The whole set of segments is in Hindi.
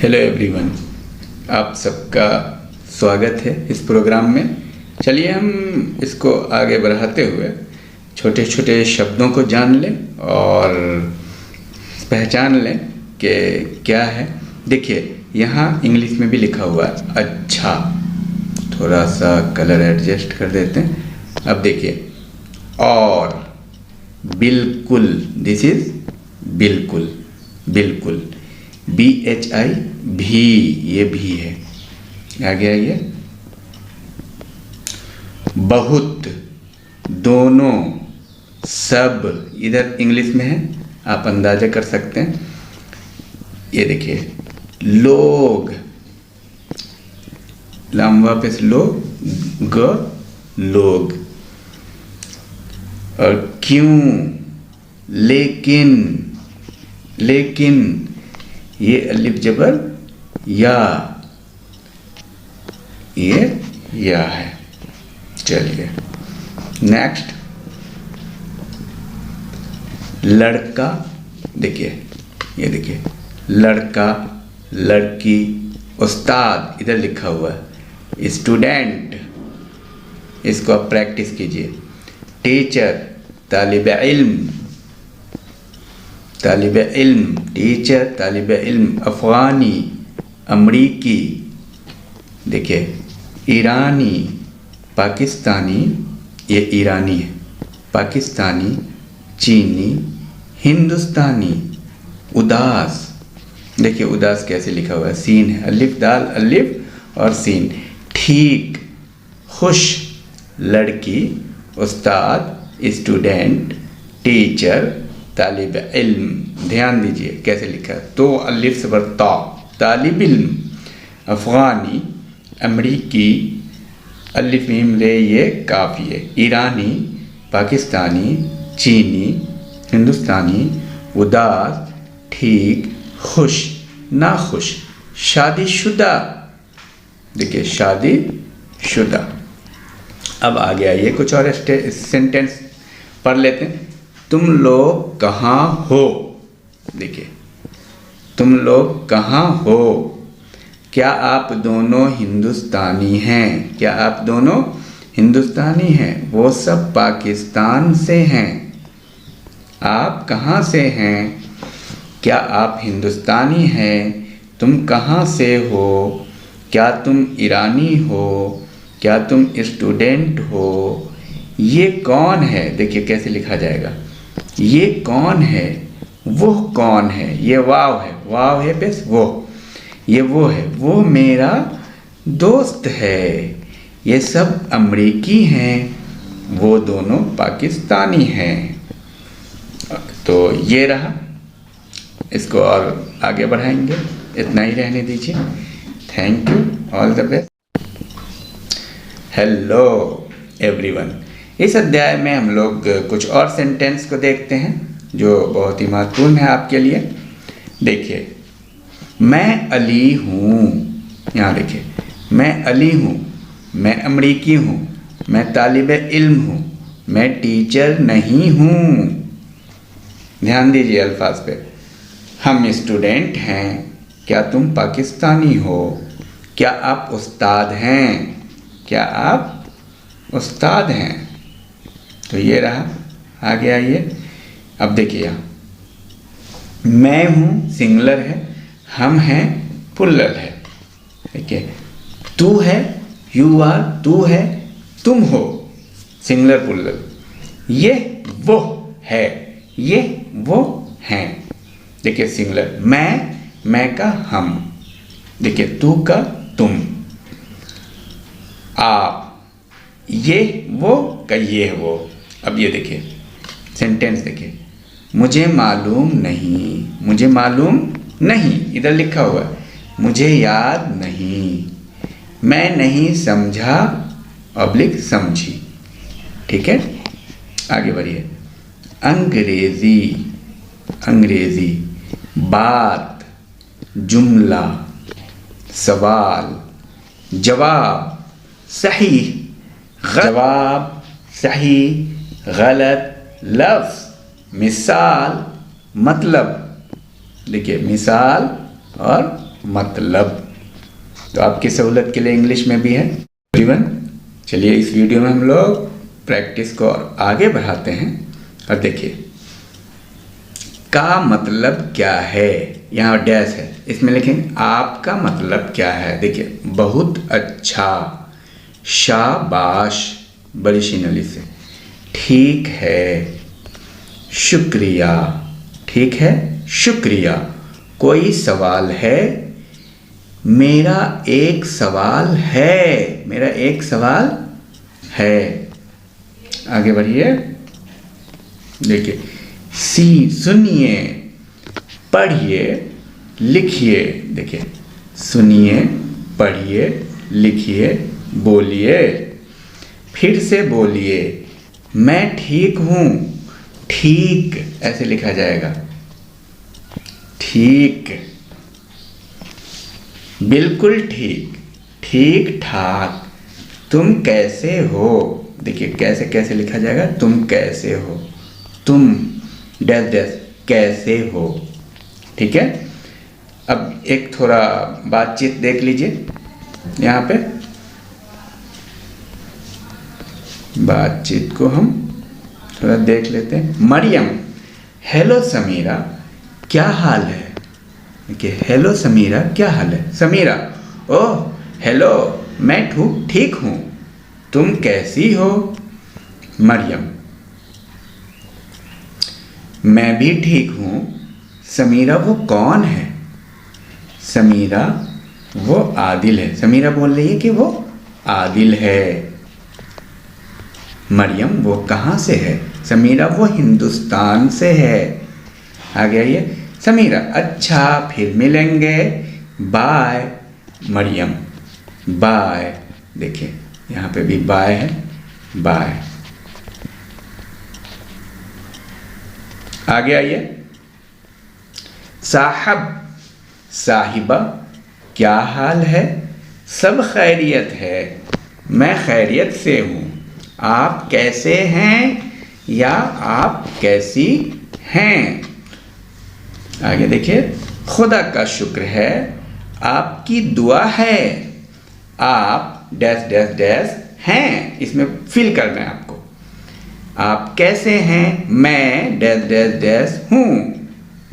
हेलो एवरीवन, आप सबका स्वागत है इस प्रोग्राम में। चलिए हम इसको आगे बढ़ाते हुए छोटे छोटे शब्दों को जान लें और पहचान लें कि क्या है। देखिए यहाँ इंग्लिश में भी लिखा हुआ है अच्छा, थोड़ा सा कलर एडजस्ट कर देते हैं। अब देखिए और बिल्कुल, दिस इज बिल्कुल, बिल्कुल BHI भी, ये भी है। आ गया ये। बहुत, दोनों, सब इधर इंग्लिश में है, आप अंदाजा कर सकते हैं। ये देखिए लोग, लंबा पे लोग, लोग। और क्यों, लेकिन, लेकिन ये अलिफ जबर या, ये या है। चलिए नेक्स्ट, लड़का। देखिए ये देखिए लड़का, लड़की, उस्ताद इधर लिखा हुआ है, स्टूडेंट, इसको आप प्रैक्टिस कीजिए। टीचर, तालिब इल्म, तालिब इल्म, टीचर, तालिब इल्म। अफ़गानी, अमरीकी, देखिए ईरानी, पाकिस्तानी, ये ईरानी है, पाकिस्तानी, चीनी, हिंदुस्तानी। उदास, देखिए उदास कैसे लिखा हुआ है, सीन है, अलिफ दाल अलिफ और सीन। ठीक, खुश, लड़की, उस्ताद, स्टूडेंट, टीचर, तालिब इल्म। ध्यान दीजिए कैसे लिखा है, तो अलिफ से ता, तालिब इल्म। अफ़गानी, अमरीकी, अलिफ मीम रे ये काफ़ी है। ईरानी, पाकिस्तानी, चीनी, हिंदुस्तानी। उदास, ठीक, खुश, नाखुश। शादीशुदा, देखिए शादीशुदा। अब आ गया ये, कुछ और सेंटेंस पढ़ लेते हैं। तुम लोग कहाँ हो, देखिए तुम लोग कहाँ हो। क्या आप दोनों हिंदुस्तानी हैं, क्या आप दोनों हिंदुस्तानी हैं। वो सब पाकिस्तान से हैं। आप कहाँ से हैं, क्या आप हिंदुस्तानी हैं। तुम कहाँ से हो, क्या तुम ईरानी हो, क्या तुम स्टूडेंट हो। ये कौन है, देखिए कैसे लिखा जाएगा। ये कौन है, वो कौन है, ये वाव है, वाव है बस वो, ये वो है, वो मेरा दोस्त है। ये सब अमरीकी हैं, वो दोनों पाकिस्तानी हैं। तो ये रहा, इसको और आगे बढ़ाएंगे, इतना ही रहने दीजिए। Thank you, all the best. Hello everyone, इस अध्याय में हम लोग कुछ और सेंटेंस को देखते हैं जो बहुत ही महत्वपूर्ण है आपके लिए। देखिए मैं अली हूँ, यहाँ देखिए मैं अली हूँ, मैं अमरीकी हूँ, मैं तालिब इल्म हूँ, मैं टीचर नहीं हूँ। ध्यान दीजिए अल्फाज पे। हम स्टूडेंट हैं, क्या तुम पाकिस्तानी हो। क्या आप उस्ताद हैं, क्या आप उस्ताद हैं। तो ये रहा, आ गया ये। अब देखिए यहाँ मैं हूँ सिंगुलर है, हम हैं प्लूरल है। देखिए तू है, यू आर, तू है, तुम हो, सिंगुलर प्लूरल। ये वो है, ये वो हैं। देखिए सिंगुलर, मैं का हम, देखिए तू का तुम, आप, ये वो का ये वो। अब ये देखिए सेंटेंस देखिए, मुझे मालूम नहीं, मुझे मालूम नहीं, इधर लिखा हुआ है, मुझे याद नहीं, मैं नहीं समझा ऑब्लिक समझी। ठीक है, आगे बढ़िए। अंग्रेजी, अंग्रेजी, बात, जुमला, सवाल, जवाब, सही, जवाब, सही, गलत, लफ्ज़, मिसाल, मतलब। देखिए मिसाल और मतलब। तो आपकी सहूलत के लिए इंग्लिश में भी है एवरीवन। चलिए इस वीडियो में हम लोग प्रैक्टिस को और आगे बढ़ाते हैं। और देखिए का मतलब क्या है, यहाँ डैश है, इसमें लिखेंगे आपका मतलब क्या है। देखिए बहुत अच्छा, शाबाश बड़ी शीनली से, ठीक है, शुक्रिया, ठीक है शुक्रिया, कोई सवाल है, मेरा एक सवाल है, मेरा एक सवाल है। आगे बढ़िए, देखिए सुनिए, पढ़िए, लिखिए। देखिए सुनिए, पढ़िए, लिखिए, बोलिए, फिर से बोलिए, मैं ठीक हूँ। ठीक ऐसे लिखा जाएगा, ठीक, बिल्कुल ठीक, ठीक ठाक, तुम कैसे हो। देखिए कैसे कैसे लिखा जाएगा, तुम कैसे हो, तुम डैश डैश कैसे हो। ठीक है, अब एक थोड़ा बातचीत देख लीजिए, यहाँ पे बातचीत को हम थोड़ा देख लेते हैं। मरियम, हेलो समीरा, क्या हाल है। देखिए हेलो समीरा, क्या हाल है। समीरा, ओह हेलो, मैं ठीक हूँ, तुम कैसी हो। मरियम, मैं भी ठीक हूँ। समीरा वो कौन है। समीरा वो आदिल है। समीरा बोल रही है कि वो आदिल है। मरियम वो कहाँ से है। समीरा वो हिंदुस्तान से है। आगे आइए, समीरा अच्छा फिर मिलेंगे, बाय। मरियम बाय, देखिए यहाँ पे भी बाय है, बाय। आगे आइए, साहब साहिबा, क्या हाल है। सब खैरियत है, मैं खैरियत से हूँ, आप कैसे हैं या आप कैसी हैं। आगे देखिए, खुदा का शुक्र है, आपकी दुआ है, आप डैश डैश डैश हैं, इसमें फिल करना है आपको। आप कैसे हैं, मैं डैश डैश डैश हूँ,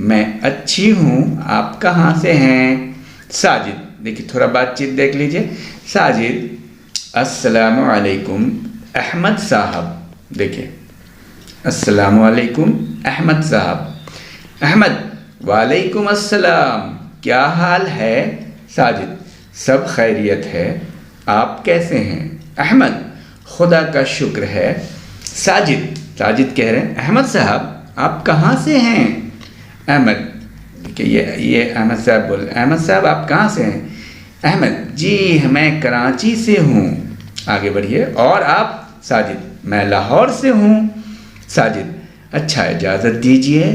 मैं अच्छी हूँ, आप कहाँ से हैं। साजिद, देखिए थोड़ा बातचीत देख लीजिए। साजिद, अस्सलामु अलैकुम अहमद साहब। देखिए अस्सलामु अलैकुम अहमद साहब। अहमद, वालेकुम अस्सलाम, क्या हाल है। साजिद, सब खैरियत है, आप कैसे हैं। अहमद, खुदा का शुक्र है। साजिद, साजिद कह रहे हैं अहमद साहब आप कहाँ से हैं। अहमद, देखिए ये अहमद साहब बोल, अहमद साहब आप कहाँ से हैं। अहमद, जी मैं कराची से हूँ। आगे बढ़िए, और आप। साजिद, मैं लाहौर से हूँ। साजिद, अच्छा इजाज़त दीजिए।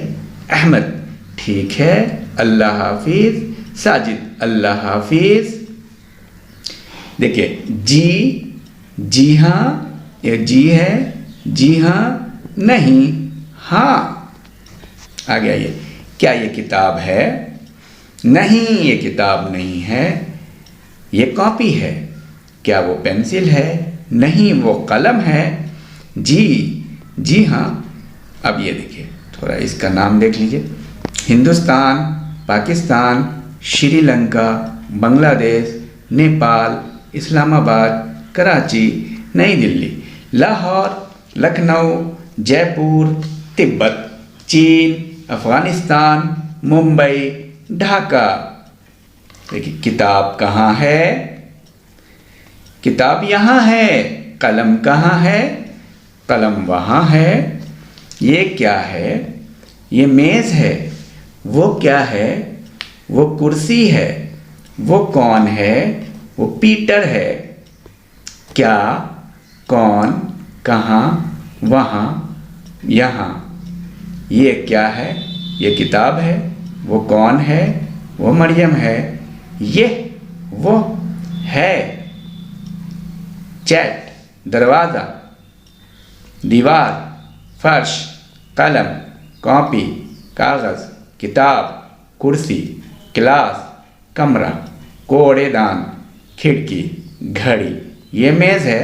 अहमद, ठीक है, अल्लाह हाफिज़। साजिद, अल्लाह हाफिज़। देखिए जी हाँ, ये जी है, जी हाँ, नहीं, हाँ। आगे आइए, क्या ये किताब है। नहीं ये किताब नहीं है, ये कॉपी है। क्या वो पेंसिल है। नहीं वो कलम है। जी हाँ। अब ये देखिए थोड़ा इसका नाम देख लीजिए। हिंदुस्तान, पाकिस्तान, श्रीलंका, बांग्लादेश, नेपाल, इस्लामाबाद, कराची, नई दिल्ली, लाहौर, लखनऊ, जयपुर, तिब्बत, चीन, अफ़गानिस्तान, मुंबई, ढाका। देखिए किताब कहाँ है। किताब यहाँ है। कलम कहाँ है। कलम वहाँ है। ये क्या है। ये मेज़ है। वो क्या है। वो कुर्सी है। वो कौन है। वो पीटर है। क्या, कौन, कहाँ, वहाँ, यहाँ। ये क्या है। ये किताब है। वो कौन है। वो मरियम है। ये वो है। चैट, दरवाज़ा, दीवार, फर्श, कलम, कॉपी, कागज़, किताब, कुर्सी, क्लास, कमरा, कूड़ेदान, खिड़की, घड़ी, ये मेज़ है,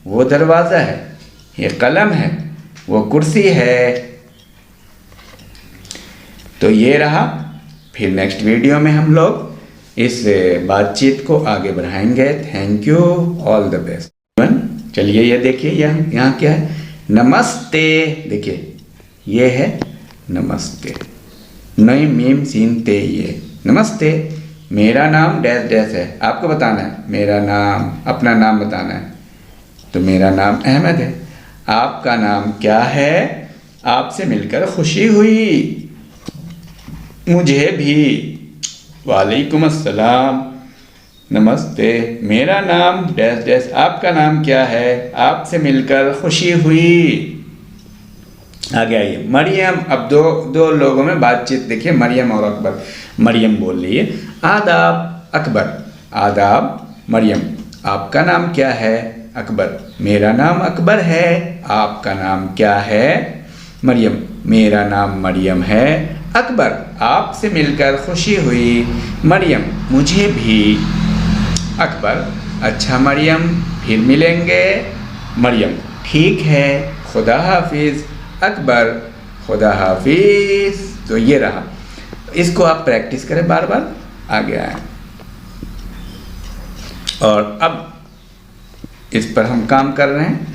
वो दरवाज़ा है, ये कलम है, वो कुर्सी है। तो ये रहा। फिर नेक्स्ट वीडियो में हम लोग इस बातचीत को आगे बढ़ाएंगे। Thank you, all the best. चलिए ये देखिए, यहाँ क्या है, नमस्ते। देखिए ये है नमस्ते, नई मीम सीन ते, ये नमस्ते। मेरा नाम डैश डैश है, आपको बताना है मेरा नाम, अपना नाम बताना है। तो मेरा नाम अहमद है, आपका नाम क्या है? आपसे मिलकर खुशी हुई। मुझे भी। वालेकुम अस्सलाम, नमस्ते। मेरा नाम डैश डैश, आपका नाम क्या है? आपसे मिलकर खुशी हुई। आगे आइए, मरियम। अब दो लोगों में बातचीत देखिए, मरियम और अकबर। मरियम बोल रही है आदाब अकबर। आदाब मरियम, आपका नाम क्या है? अकबर, मेरा नाम अकबर है। आपका नाम क्या है? मरियम, मेरा नाम मरियम है। अकबर, आपसे मिलकर खुशी हुई। मरियम, मुझे भी। अकबर, अच्छा मरियम, फिर मिलेंगे। मरियम, ठीक है, खुदा हाफिज। अकबर, खुदा हाफिज। तो ये रहा, इसको आप प्रैक्टिस करें बार बार, आगे आए। और अब इस पर हम काम कर रहे हैं।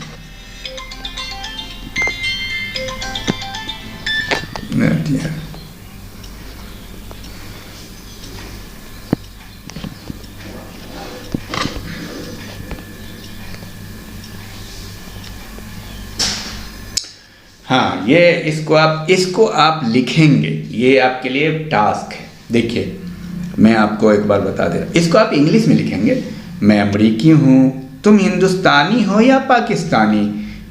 हाँ, ये इसको आप लिखेंगे, ये आपके लिए टास्क है। देखिए मैं आपको एक बार बता दे रहा हूँ, इसको आप इंग्लिश में लिखेंगे। मैं अमरीकी हूँ, तुम हिंदुस्तानी हो या पाकिस्तानी?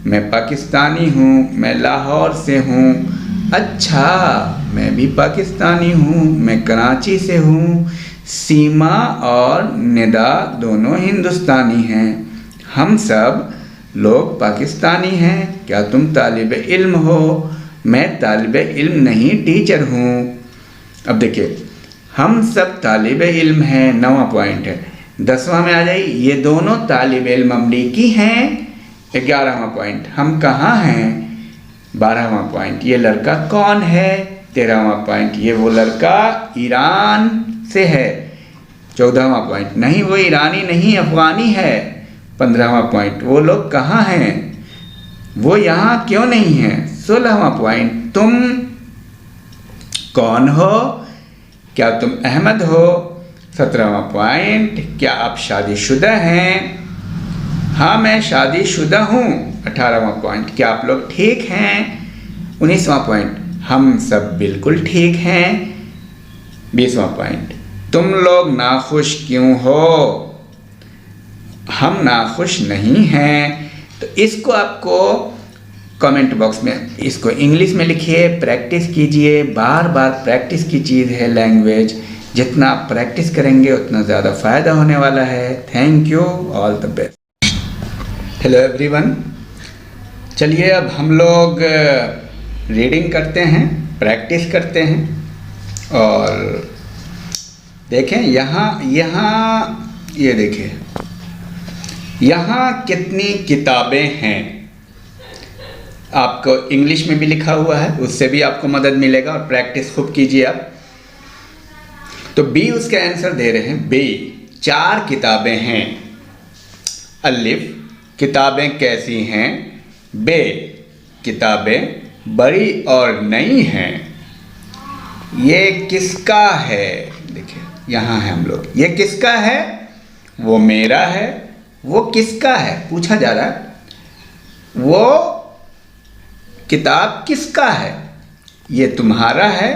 मैं पाकिस्तानी हूँ, मैं लाहौर से हूँ। अच्छा, मैं भी पाकिस्तानी हूँ, मैं कराची से हूँ। सीमा और निदा दोनों हिंदुस्तानी हैं, हम सब लोग पाकिस्तानी हैं। क्या तुम तालिब इल्म हो? मैं तालिब इल्म नहीं, टीचर हूँ। अब देखिए, हम सब तालिब इल्म हैं, 9वां पॉइंट है। 10वां में आ जाइए, ये दोनों तालिब इल्म अमरीकी हैं। 11वां पॉइंट, हम कहाँ हैं? 12वां पॉइंट, ये लड़का कौन है? 13वां पॉइंट, ये वो लड़का ईरान से है। 14वां पॉइंट, नहीं वो ईरानी नहीं, अफगानी है। 15वां पॉइंट, वो लोग कहाँ हैं? वो यहाँ क्यों नहीं हैं? 16वां पॉइंट, तुम कौन हो? क्या तुम अहमद हो? 17वां पॉइंट, क्या आप शादीशुदा हैं? हाँ, मैं शादीशुदा हूँ। 18वां पॉइंट, क्या आप लोग ठीक हैं? 19वां पॉइंट, हम सब बिल्कुल ठीक हैं। 20वां पॉइंट, तुम लोग नाखुश क्यों हो? हम नाखुश नहीं हैं। तो इसको आपको कमेंट बॉक्स में इसको इंग्लिश में लिखिए, प्रैक्टिस कीजिए। बार बार प्रैक्टिस की चीज़ है लैंग्वेज, जितना आप प्रैक्टिस करेंगे उतना ज़्यादा फ़ायदा होने वाला है। Thank you, all the best. Hello everyone, चलिए अब हम लोग रीडिंग करते हैं, प्रैक्टिस करते हैं। और देखें यहाँ ये देखिए, यहाँ कितनी किताबें हैं। आपको इंग्लिश में भी लिखा हुआ है, उससे भी आपको मदद मिलेगा। और प्रैक्टिस खूब कीजिए आप। तो बी उसका आंसर दे रहे हैं, बी 4 किताबें हैं। अलिफ, किताबें कैसी हैं? बे, किताबें बड़ी और नई हैं। ये किसका है? देखिए यहाँ है हम लोग, ये किसका है? वो मेरा है। वो किसका है? पूछा जा रहा है, वो किताब किसका है? ये तुम्हारा है।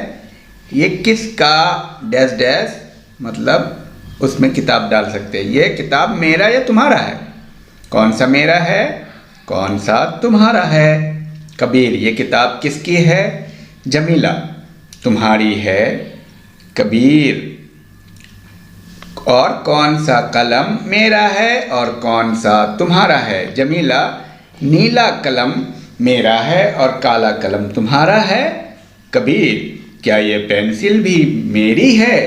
ये किसका डैश डैश, मतलब उसमें किताब डाल सकते हैं। ये किताब मेरा या तुम्हारा है? कौन सा मेरा है, कौन सा तुम्हारा है? कबीर, ये किताब किसकी है? जमीला, तुम्हारी है। कबीर, और कौन सा कलम मेरा है और कौन सा तुम्हारा है? जमीला, नीला कलम मेरा है और काला कलम तुम्हारा है। कबीर, क्या ये पेंसिल भी मेरी है?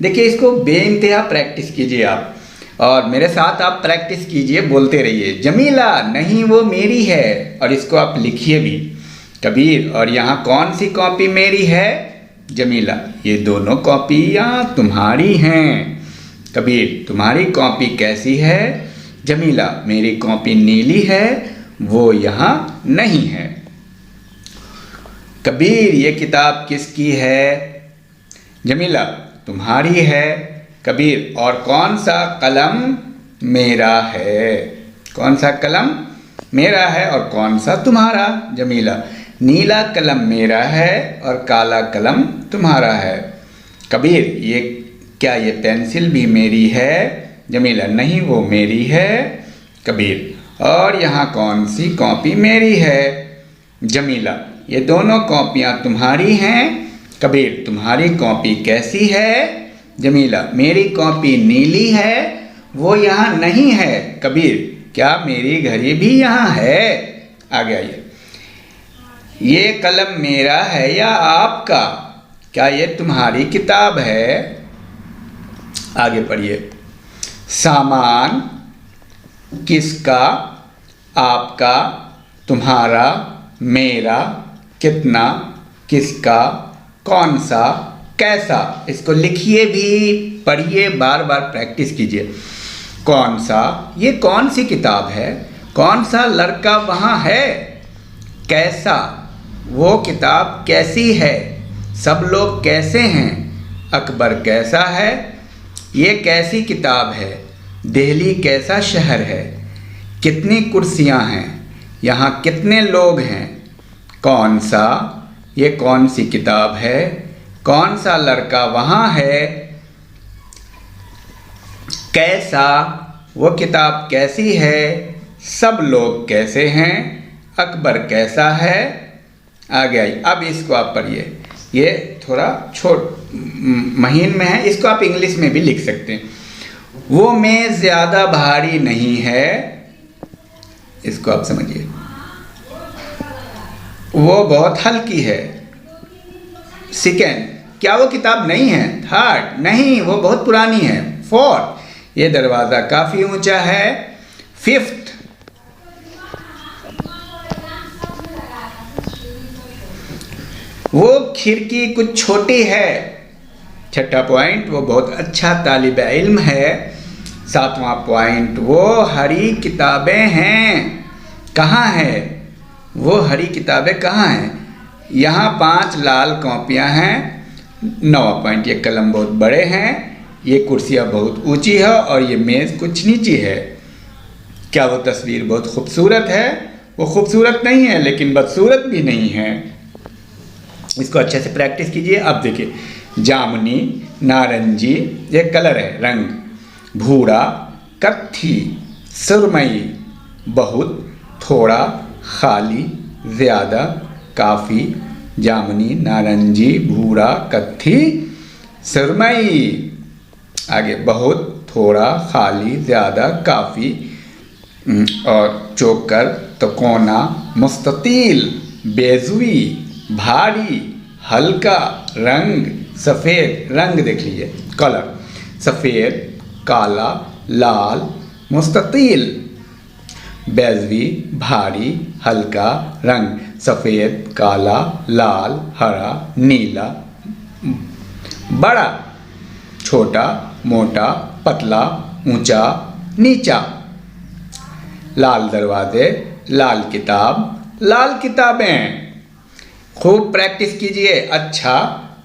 देखिए इसको बेइंतहा प्रैक्टिस कीजिए आप, और मेरे साथ आप प्रैक्टिस कीजिए, बोलते रहिए जमीला नहीं वो मेरी है, और इसको आप लिखिए भी कबीर। और यहाँ कौन सी कॉपी मेरी है? जमीला। ये दोनों कॉपियाँ तुम्हारी हैं। कबीर तुम्हारी कॉपी कैसी है? जमीला मेरी कॉपी नीली है, वो यहाँ नहीं है। कबीर ये किताब किसकी है? जमीला तुम्हारी है। कबीर और कौन सा कलम मेरा है? कौन सा कलम मेरा है और कौन सा तुम्हारा? जमीला नीला कलम मेरा है और काला कलम तुम्हारा है। कबीर ये क्या ये पेंसिल भी मेरी है? जमीला नहीं वो मेरी है। कबीर और यहाँ कौन सी कॉपी मेरी है? जमीला ये दोनों कॉपियाँ तुम्हारी हैं। कबीर तुम्हारी कॉपी कैसी है? जमीला मेरी कॉपी नीली है, वो यहाँ नहीं है। कबीर क्या मेरी घड़ी भी यहाँ है? आगे आइए। ये कलम मेरा है या आपका? क्या ये तुम्हारी किताब है? आगे पढ़िए। सामान किसका? आपका, तुम्हारा, मेरा, कितना, किसका, कौन सा, कैसा। इसको लिखिए भी, पढ़िए, बार बार प्रैक्टिस कीजिए। कौन सा ये कौन सी किताब है? कौन सा लड़का वहाँ है? कैसा वो किताब कैसी है? सब लोग कैसे हैं? अकबर कैसा है? ये कैसी किताब है? दिल्ली कैसा शहर है? कितनी कुर्सियाँ हैं? यहाँ कितने लोग हैं? कौन सा ये कौन सी किताब है? कौन सा लड़का वहाँ है? कैसा वो किताब कैसी है? सब लोग कैसे हैं? अकबर कैसा है? आगे आई। अब इसको आप पढ़िए, ये थोड़ा महीन में है, इसको आप इंग्लिश में भी लिख सकते हैं। वो मेज़ ज़्यादा भारी नहीं है, इसको आप समझिए। वो बहुत हल्की है। सेकेंड क्या वो किताब नहीं है? थर्ड नहीं वो बहुत पुरानी है। फोर्थ ये दरवाज़ा काफ़ी ऊंचा है। फिफ्थ वो खिड़की कुछ छोटी है। छठा पॉइंट वो बहुत अच्छा तालिब इल्म है। सातवां पॉइंट वो हरी किताबें हैं। कहाँ है वो हरी किताबें? कहाँ हैं? यहाँ 5 लाल कॉपियाँ हैं। 9वां पॉइंट ये कलम बहुत बड़े हैं, ये कुर्सियाँ बहुत ऊंची है और ये मेज़ कुछ नीची है। क्या वो तस्वीर बहुत खूबसूरत है? वो खूबसूरत नहीं है लेकिन बदसूरत भी नहीं है। इसको अच्छे से प्रैक्टिस कीजिए। अब देखिए, जामुनी, नारंगी ये कलर है, रंग, भूरा, कत्थी, सुरमई, बहुत, थोड़ा, खाली, ज़्यादा, काफ़ी, जामुनी, नारंगी, भूरा, कत्थी, सुरमई। आगे बहुत, थोड़ा, खाली, ज़्यादा, काफ़ी, और चोकर, तकोना, मुस्ततील, बेजुई, भारी, हल्का, रंग, सफ़ेद। रंग देख लीजिए, कलर, सफ़ेद, काला, लाल, मुस्ततील, बेजवी, भारी, हल्का, रंग, सफ़ेद, काला, लाल, हरा, नीला, बड़ा, छोटा, मोटा, पतला, ऊंचा, नीचा। लाल दरवाजे, लाल किताब, लाल किताबें। खूब प्रैक्टिस कीजिए। अच्छा,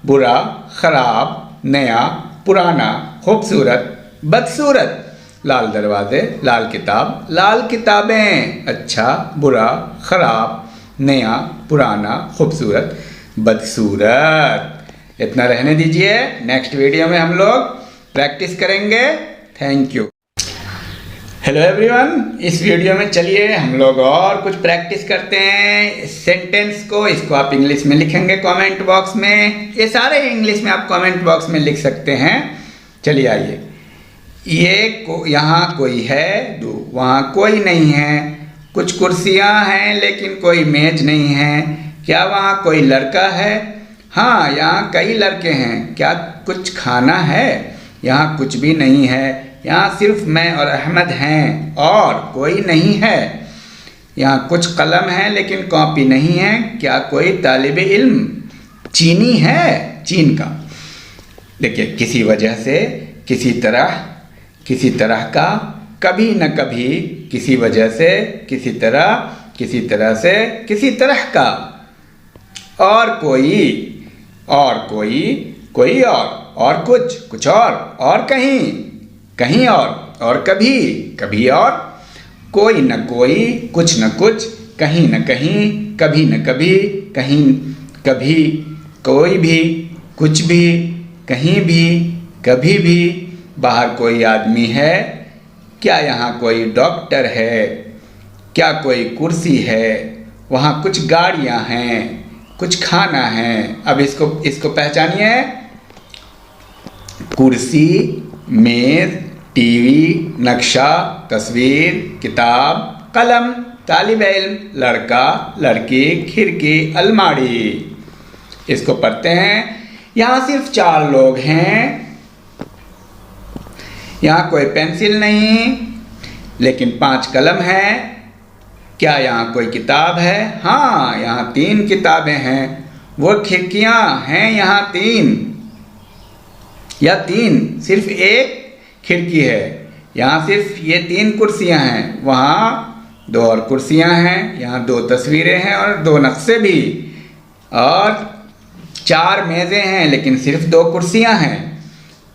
बुरा, खराब, नया, पुराना, खूबसूरत, बदसूरत। लाल दरवाजे, लाल किताब, लाल किताबें। अच्छा, बुरा, खराब, नया, पुराना, खूबसूरत, बदसूरत। इतना रहने दीजिए, नेक्स्ट वीडियो में हम लोग प्रैक्टिस करेंगे। Thank you. हेलो एवरीवन, इस वीडियो में चलिए हम लोग और कुछ प्रैक्टिस करते हैं सेंटेंस को। इसको आप इंग्लिश में लिखेंगे कमेंट बॉक्स में। ये सारे इंग्लिश में आप कमेंट बॉक्स में लिख सकते हैं। चलिए आइए। यहाँ कोई है, वहाँ कोई नहीं है। कुछ कुर्सियाँ हैं लेकिन कोई मेज नहीं है। क्या वहाँ कोई लड़का है? हाँ, यहाँ कई लड़के हैं। क्या कुछ खाना है? यहाँ कुछ भी नहीं है। यहाँ सिर्फ मैं और अहमद हैं और कोई नहीं है। यहाँ कुछ कलम है लेकिन कॉपी नहीं है। क्या कोई तालिबे इल्म चीनी है? चीन का। देखिए, किसी वजह से, किसी तरह का, कभी न कभी, किसी वजह से, किसी तरह से, किसी तरह का, और कोई और कुछ और कहीं और कभी और, कोई न कोई, कुछ न कुछ, कहीं न कहीं, कभी न कभी, कहीं कभी, कोई भी, कुछ भी, कहीं भी, कभी भी। बाहर कोई आदमी है? क्या यहाँ कोई डॉक्टर है? क्या कोई कुर्सी है? वहाँ कुछ गाड़ियाँ हैं, कुछ खाना है। अब इसको पहचानिए। कुर्सी, मेज, टीवी, नक्शा, तस्वीर, किताब, कलम, तालिबे इल्म, लड़का, लड़की, खिड़की, अलमारी। इसको पढ़ते हैं। यहाँ सिर्फ 4 लोग हैं। यहाँ कोई पेंसिल नहीं, लेकिन 5 कलम है। क्या यहाँ कोई किताब है? हाँ, यहाँ 3 किताबें हैं। वो खिड़कियाँ हैं यहाँ 3 या 3, सिर्फ एक खिड़की है। यहाँ सिर्फ ये 3 कुर्सियाँ हैं। वहाँ 2 और कुर्सियाँ हैं। यहाँ 2 तस्वीरें हैं और 2 नक्शे भी, और 4 मेज़ें हैं लेकिन सिर्फ 2 कुर्सियाँ हैं।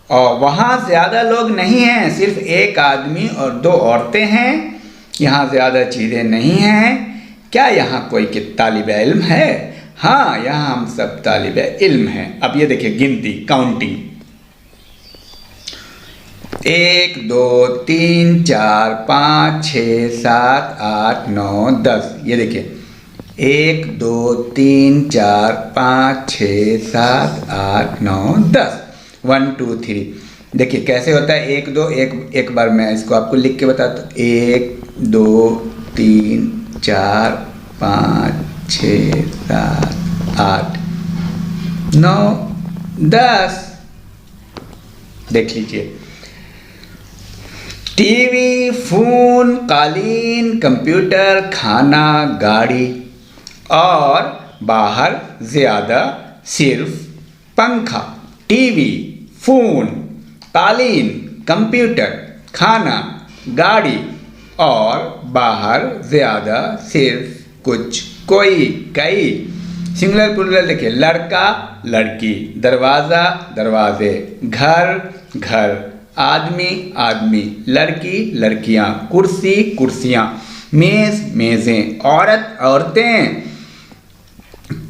और वहाँ ज़्यादा लोग नहीं हैं, सिर्फ 1 आदमी और 2 औरतें हैं। यहाँ ज़्यादा चीज़ें नहीं हैं। क्या यहाँ कोई तालिबे इल्म है? हाँ, यहाँ हम सब तालिबे इल्म हैं। अब ये देखिए गिनती, काउंटिंग। 1 2 3 4 5 6 7 8 9 10। ये देखिए 1 2 3 4 5 6 7 8 9 10। 1 2 3। देखिए कैसे होता है 1 2। एक बार मैं इसको आपको लिख के बताता हूँ। 1 2 3 4 5 6 7 8 9 10। देख लीजिए। टीवी, फोन, कालीन, कंप्यूटर, खाना, गाड़ी, और बाहर ज़्यादा सिर्फ पंखा। टीवी, फोन, कालीन, कंप्यूटर, खाना, गाड़ी, और बाहर ज़्यादा सिर्फ कुछ, कोई, कई। सिंगुलर प्लूरल देखिए। लड़का, लड़की, दरवाज़ा, दरवाजे, घर, घर, आदमी, आदमी, लड़की, लड़कियाँ, कुर्सी, कुर्सियाँ, मेज़, मेज़ें, औरत, औरतें।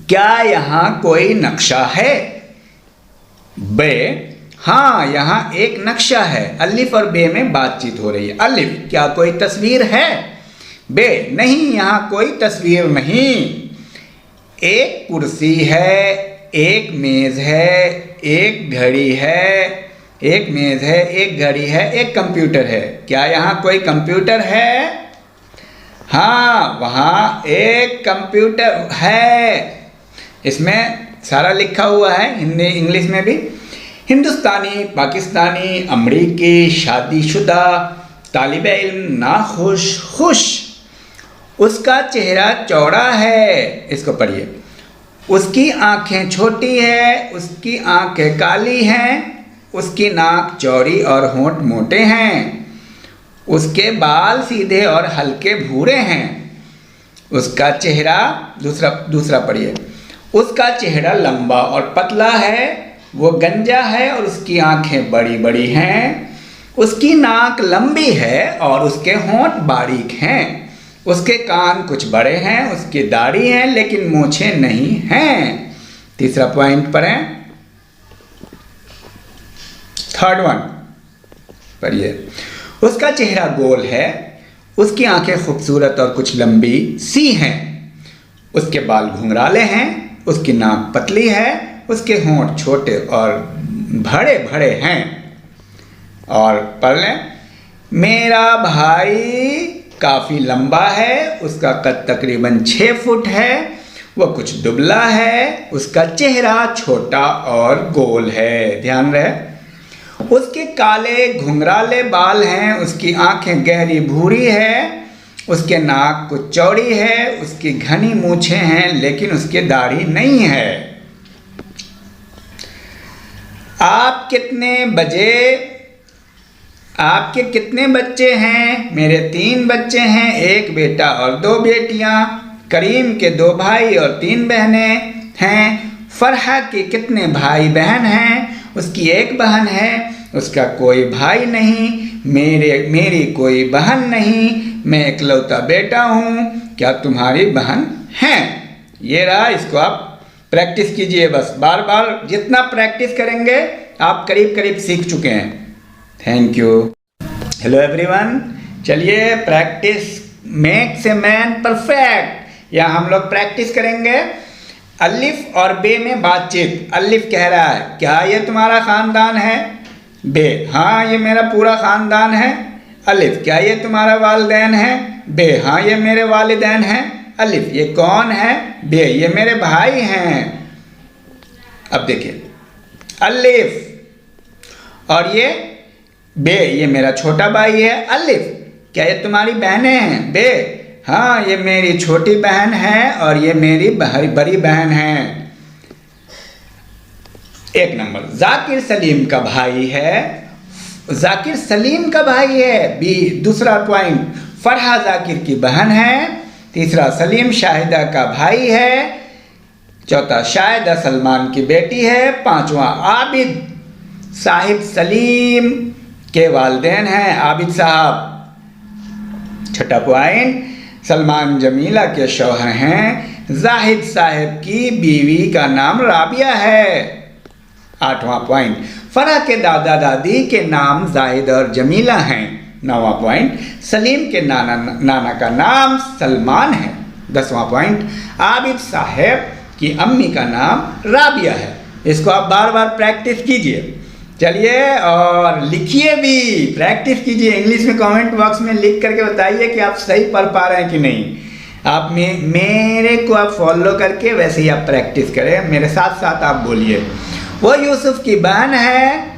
क्या यहाँ कोई नक्शा है? बे, हाँ, यहाँ एक नक्शा है। अलिफ और बे में बातचीत हो रही है। अलिफ, क्या कोई तस्वीर है? बे, नहीं, यहाँ कोई तस्वीर नहीं। एक कुर्सी है, एक मेज़ है, एक घड़ी है। एक मेज़ है, एक घड़ी है, एक कंप्यूटर है। क्या यहाँ कोई कंप्यूटर है? हाँ, वहाँ एक कंप्यूटर है। इसमें सारा लिखा हुआ है, हिंदी इंग्लिश में भी। हिंदुस्तानी, पाकिस्तानी, अमरीकी, शादीशुदा, तालिबे इल्म, नाखुश, खुश। उसका चेहरा चौड़ा है। इसको पढ़िए। उसकी आंखें छोटी है, उसकी आंखें काली हैं, उसकी नाक चौड़ी और होंठ मोटे हैं, उसके बाल सीधे और हल्के भूरे हैं। उसका चेहरा, दूसरा पढ़िए। उसका चेहरा लंबा और पतला है, वो गंजा है और उसकी आंखें बड़ी बड़ी हैं। उसकी नाक लंबी है और उसके होंठ बारीक हैं। उसके कान कुछ बड़े हैं, उसकी दाढ़ी है लेकिन मूछें नहीं हैं। तीसरा पॉइंट पर है। थर्ड वन पढ़िए। उसका चेहरा गोल है, उसकी आंखें खूबसूरत और कुछ लंबी सी हैं, उसके बाल घुंघराले हैं, उसकी नाक पतली है, उसके होंठ छोटे और बड़े बड़े हैं। और पढ़ लें। मेरा भाई काफ़ी लंबा है, उसका कद तकरीबन 6 फुट है, वो कुछ दुबला है, उसका चेहरा छोटा और गोल है, ध्यान रहे। उसके काले घुंघराले बाल हैं, उसकी आंखें गहरी भूरी है, उसके नाक कुछ चौड़ी है, उसकी घनी मूछें हैं लेकिन उसकी दाढ़ी नहीं है। आपके कितने बच्चे हैं? मेरे 3 बच्चे हैं, 1 बेटा और 2 बेटियां। करीम के 2 भाई और 3 बहनें हैं। फरहा के कितने भाई बहन हैं? उसकी 1 बहन है, उसका कोई भाई नहीं। मेरी कोई बहन नहीं, मैं इकलौता बेटा हूँ। क्या तुम्हारी बहन है? ये रहा, इसको आप प्रैक्टिस कीजिए बस, बार बार जितना प्रैक्टिस करेंगे आप करीब करीब सीख चुके हैं। Thank you. हेलो एवरीवन, चलिए practice makes a man perfect, या हम लोग प्रैक्टिस करेंगे अलिफ और बे में बातचीत। अलिफ कह रहा है, क्या ये तुम्हारा खानदान है? बे, हाँ ये मेरा पूरा खानदान है। अलिफ, क्या ये तुम्हारा वालिदैन है? बे, हाँ ये मेरे वालिदैन हैं। अलिफ, ये कौन है? बे, ये मेरे भाई हैं। अब देखिए, अलिफ और ये बे, ये मेरा छोटा भाई है। अलिफ, क्या ये तुम्हारी बहनें हैं? बे, हाँ ये मेरी छोटी बहन है और ये मेरी बड़ी बहन है। 1 नंबर, जाकिर सलीम का भाई है। जाकिर सलीम का भाई है। बी, दूसरा पॉइंट, फरहा जाकिर की बहन है। तीसरा, सलीम शाहिदा का भाई है। चौथा, शाहिदा सलमान की बेटी है। 5वां, आबिद साहिब सलीम के वालिदैन हैं, आबिद साहब। 6ठा पॉइंट, सलमान जमीला के शौहर हैं। जाहिद साहब की बीवी का नाम राबिया है। 8वां पॉइंट, फरहा के दादा दादी के नाम जाहिद और जमीला हैं। 9वां पॉइंट, सलीम के नाना का नाम सलमान है। 10वां पॉइंट, आबिद साहब की अम्मी का नाम राबिया है। इसको आप बार बार प्रैक्टिस कीजिए। चलिए और लिखिए भी, प्रैक्टिस कीजिए। इंग्लिश में कमेंट बॉक्स में लिख करके बताइए कि आप सही पढ़ पा रहे हैं कि नहीं। आप मेरे को आप फॉलो करके वैसे ही आप प्रैक्टिस करें, मेरे साथ साथ आप बोलिए। वो यूसुफ की बहन है।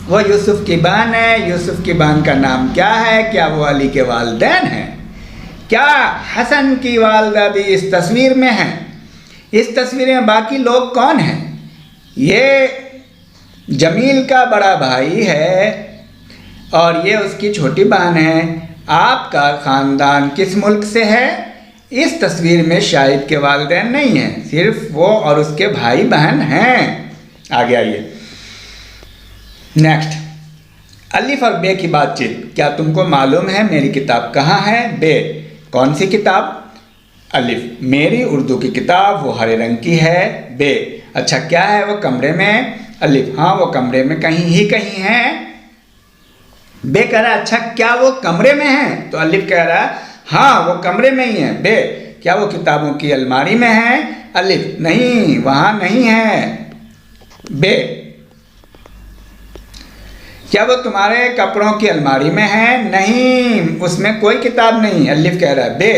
वो यूसुफ की बहन है। यूसुफ की बहन का नाम क्या है? क्या वो अली के वालिदैन हैं? क्या हसन की वालदा भी इस तस्वीर में है? इस तस्वीर में बाकी लोग कौन हैं? ये जमील का बड़ा भाई है और ये उसकी छोटी बहन है। आपका खानदान किस मुल्क से है? इस तस्वीर में शाहिद के वालिदैन नहीं हैं, सिर्फ वो और उसके भाई बहन हैं। आगे आइए, नेक्स्ट, अलिफ और बे की बातचीत। क्या तुमको मालूम है मेरी किताब कहाँ है? बे, कौन सी किताब? अलिफ, मेरी उर्दू की किताब, वो हरे रंग की है। बे, अच्छा क्या है वो कमरे में? अलिफ, हाँ वो कमरे में कहीं है। बे कह रहा है, अच्छा क्या वो कमरे में है? तो अलिफ कह रहा है, हाँ वो कमरे में ही है। बे, क्या वो किताबों की अलमारी में है? अलिफ, नहीं वहाँ नहीं है। बे, क्या वो तुम्हारे कपड़ों की अलमारी में है? नहीं, उसमें कोई किताब नहीं। अलिफ कह रहा है, बे,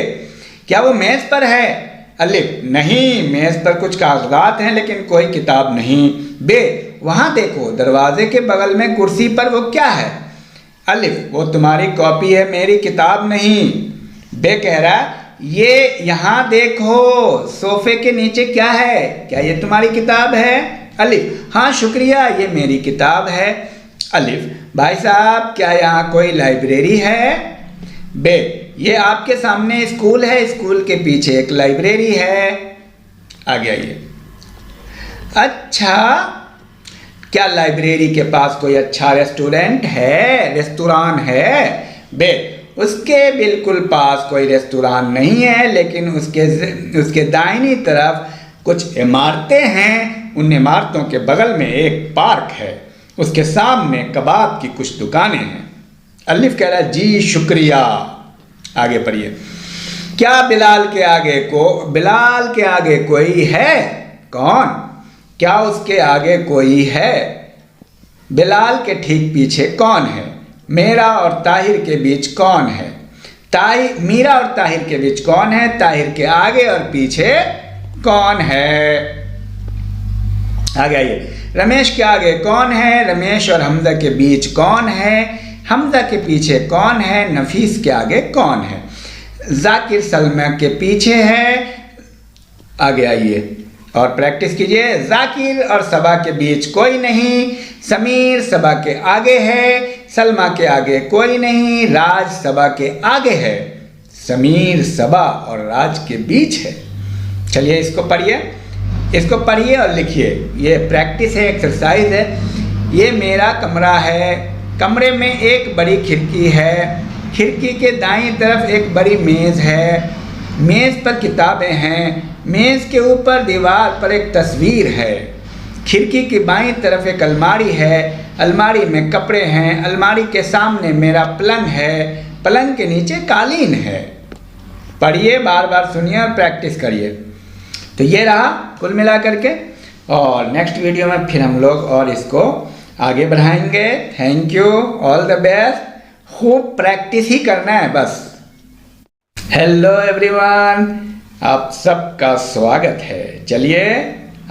क्या वो मेज पर है? अलिफ, नहीं मेज पर कुछ कागजात हैं लेकिन कोई किताब नहीं। बे, वहाँ देखो दरवाजे के बगल में कुर्सी पर वो क्या है? अलिफ, वो तुम्हारी कॉपी है, मेरी किताब नहीं। बे कह रहा है, ये यहाँ देखो सोफे के नीचे क्या है? क्या ये तुम्हारी किताब है? अलिफ, हाँ शुक्रिया, ये मेरी किताब है। अलिफ, भाई साहब क्या यहाँ कोई लाइब्रेरी है? बे, ये आपके सामने स्कूल है, स्कूल के पीछे एक लाइब्रेरी है। आगे आइए, अच्छा क्या लाइब्रेरी के पास कोई अच्छा रेस्टोरेंट है? रेस्तुरान है? बे, उसके बिल्कुल पास कोई रेस्तुरान नहीं है लेकिन उसके दाहिनी तरफ कुछ इमारतें हैं। उन इमारतों के बगल में एक पार्क है, उसके सामने कबाब की कुछ दुकानें हैं। अलिफ कह रहा है, जी शुक्रिया। आगे पढ़िए, क्या बिलाल के आगे कोई है? कौन? क्या उसके आगे कोई है? बिलाल के ठीक पीछे कौन है? मीरा और ताहिर के बीच कौन है? मीरा और ताहिर के बीच कौन है? ताहिर के आगे और पीछे कौन है? आगे आइए, रमेश के आगे कौन है? रमेश और हमजा के बीच कौन है? हमजा के पीछे कौन है? नफीस के आगे कौन है? जाकिर सलमा के पीछे है। आगे आइए और प्रैक्टिस कीजिए। जाकिर और सबा के बीच कोई नहीं। समीर सबा के आगे है, सलमा के आगे कोई नहीं। राज सबा के आगे है, समीर सबा और राज के बीच है। चलिए इसको पढ़िए और लिखिए। ये प्रैक्टिस है, एक्सरसाइज है। ये मेरा कमरा है, कमरे में एक बड़ी खिड़की है, खिड़की के दाईं तरफ एक बड़ी मेज़ है, मेज़ पर किताबें हैं, मेज़ के ऊपर दीवार पर एक तस्वीर है, खिड़की की बाईं तरफ एक अलमारी है, अलमारी में कपड़े हैं, अलमारी के सामने मेरा पलंग है, पलंग के नीचे कालीन है। पढ़िए, बार बार सुनिए और प्रैक्टिस करिए। तो ये रहा कुल मिला करके, और नेक्स्ट वीडियो में फिर हम लोग और इसको आगे बढ़ाएंगे। Thank you, all the best. खूब प्रैक्टिस ही करना है बस। हेलो एवरीवन, आप सबका स्वागत है। चलिए,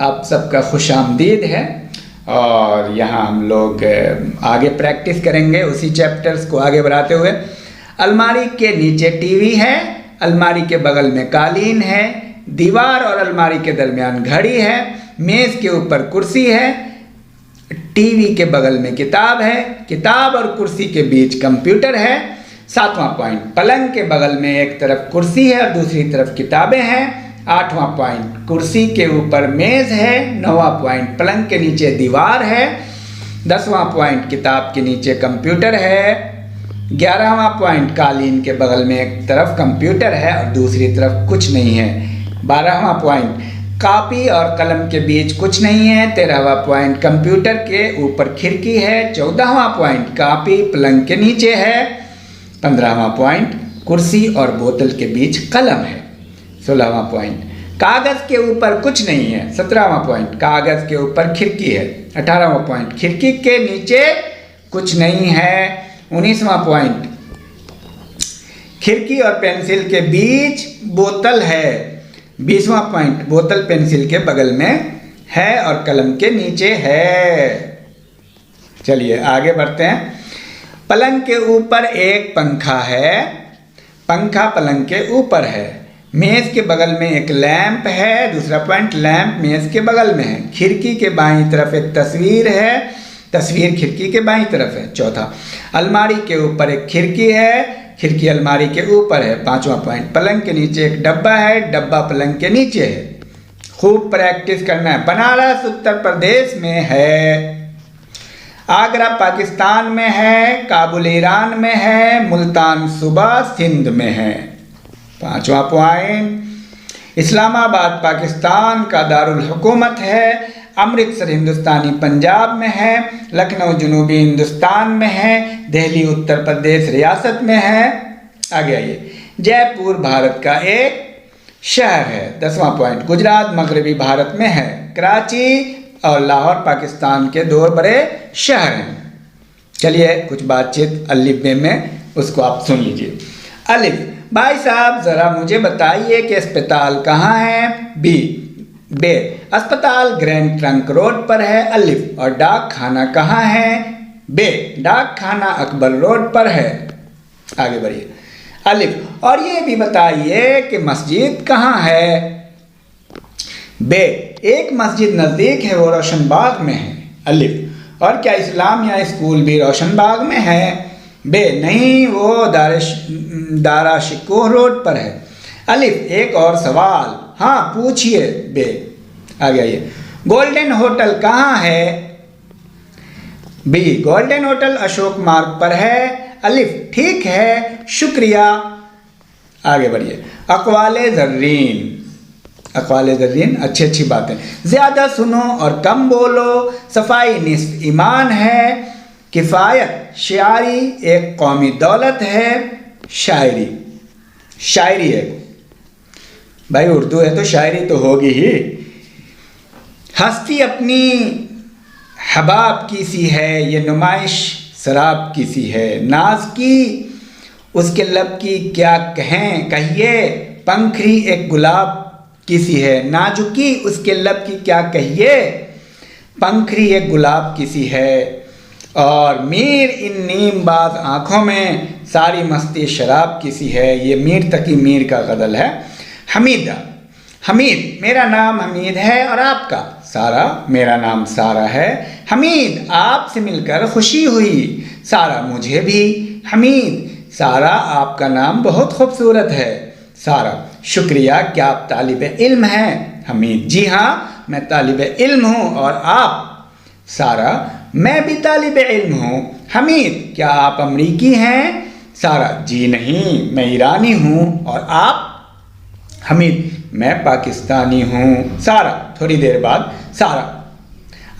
आप सबका खुशामदीद है। और यहाँ हम लोग आगे प्रैक्टिस करेंगे उसी चैप्टर्स को आगे बढ़ाते हुए। अलमारी के नीचे टीवी है, अलमारी के बगल में कालीन है, दीवार और अलमारी के दरमियान घड़ी है, मेज़ के ऊपर कुर्सी है, टीवी के बगल में किताब है, किताब और कुर्सी के बीच कंप्यूटर है। 7वां पॉइंट, पलंग के बगल में एक तरफ कुर्सी है और दूसरी तरफ किताबें हैं। 8वां पॉइंट, कुर्सी के ऊपर मेज़ है। 9वां पॉइंट, पलंग के नीचे दीवार है। 10वां पॉइंट, किताब के नीचे कंप्यूटर है। 11वां पॉइंट, कालीन के बगल में एक तरफ कंप्यूटर है और दूसरी तरफ कुछ नहीं है। 12वां पॉइंट, कॉपी और कलम के बीच कुछ नहीं है। 13वां पॉइंट, कंप्यूटर के ऊपर खिड़की है। 14वां पॉइंट, कॉपी पलंग के नीचे है। 15वां पॉइंट, कुर्सी और बोतल के बीच कलम है। 16वां पॉइंट, कागज़ के ऊपर कुछ नहीं है। 17वां पॉइंट, कागज़ के ऊपर खिड़की है। 18वां पॉइंट, खिड़की के नीचे कुछ नहीं है। 19वां पॉइंट, खिड़की और पेंसिल के बीच बोतल है। 20वां पॉइंट, बोतल पेंसिल के बगल में है और कलम के नीचे है। चलिए आगे बढ़ते हैं। पलंग के ऊपर एक पंखा है, पंखा पलंग के ऊपर है। मेज़ के बगल में एक लैंप है। दूसरा पॉइंट, लैंप मेज़ के बगल में है। खिड़की के बाईं तरफ एक तस्वीर है, तस्वीर खिड़की के बाईं तरफ है। चौथा, अलमारी के ऊपर एक खिड़की है, खिड़की अलमारी के ऊपर है। 5वां पॉइंट, पलंग के नीचे एक डब्बा है, डब्बा पलंग के नीचे है। खूब प्रैक्टिस करना है। बनारस उत्तर प्रदेश में है, आगरा पाकिस्तान में है, काबुल ईरान में है, मुल्तान सूबा सिंध में है। 5वां पॉइंट, इस्लामाबाद पाकिस्तान का दारुल हुकूमत है, अमृतसर हिंदुस्तानी पंजाब में है, लखनऊ जनूबी हिंदुस्तान में है, दिल्ली उत्तर प्रदेश रियासत में है। आगे आइए, जयपुर भारत का एक शहर है। 10वां पॉइंट, गुजरात मगरबी भारत में है, कराची और लाहौर पाकिस्तान के 2 बड़े शहर हैं। चलिए कुछ बातचीत अलिफ बे में, उसको आप सुन लीजिए। अलिफ, भाई साहब ज़रा मुझे बताइए कि अस्पताल कहाँ है। बी, बे, अस्पताल ग्रैंड ट्रंक रोड पर है। अलिफ, और डाक खाना कहाँ है। बे, डाक खाना अकबर रोड पर है। आगे बढ़िए। अलिफ, और ये भी बताइए कि मस्जिद कहाँ है। बे, एक मस्जिद नज़दीक है, वो रोशनबाग में है। अलिफ, और क्या इस्लामिया स्कूल भी रोशनबाग में है। बे, नहीं, वो दारा शिकोह रोड पर है। अलिफ, एक और सवाल, हाँ पूछिए। बे, आगे आइए। गोल्डन होटल कहाँ है। बी, गोल्डन होटल अशोक मार्ग पर है। अलिफ, ठीक है, शुक्रिया। आगे बढ़िए। अक़वाले ज़र्रीन, अक़वाले ज़र्रीन अच्छी बातें। ज़्यादा सुनो और कम बोलो, सफाई निस्फ ईमान है, किफ़ायत शायरी एक कौमी दौलत है। शायरी, शायरी है भाई, उर्दू है तो शायरी तो होगी ही। हस्ती अपनी हबाब की सी है, ये नुमाइश शराब की सी है। नाज की उसके लब की क्या कहें, कहिए, पंखरी एक गुलाब किसी है, नाजुकी उसके लब की क्या कहिए, पंखरी एक गुलाब किसी है, और मीर इन नीमबाज आँखों में सारी मस्ती शराब किसी है। ये मीर तकी मीर का गज़ल है। हमीदा, हमीद मेरा नाम हमीद है और आपका? सारा मेरा नाम सारा है। हमीद आपसे मिलकर खुशी हुई, सारा मुझे भी। हमीद सारा आपका नाम बहुत खूबसूरत है। सारा शुक्रिया, क्या आप तालिब इल्म हैं? हमीद जी हाँ, मैं तालिब इल्म हूँ। और आप? सारा मैं भी तालिब इल्म हूँ। हमीद क्या आप अमरीकी हैं? सारा जी नहीं, मैं ईरानी हूँ। और आप? हमीद मैं पाकिस्तानी हूँ। सारा थोड़ी देर बाद सारा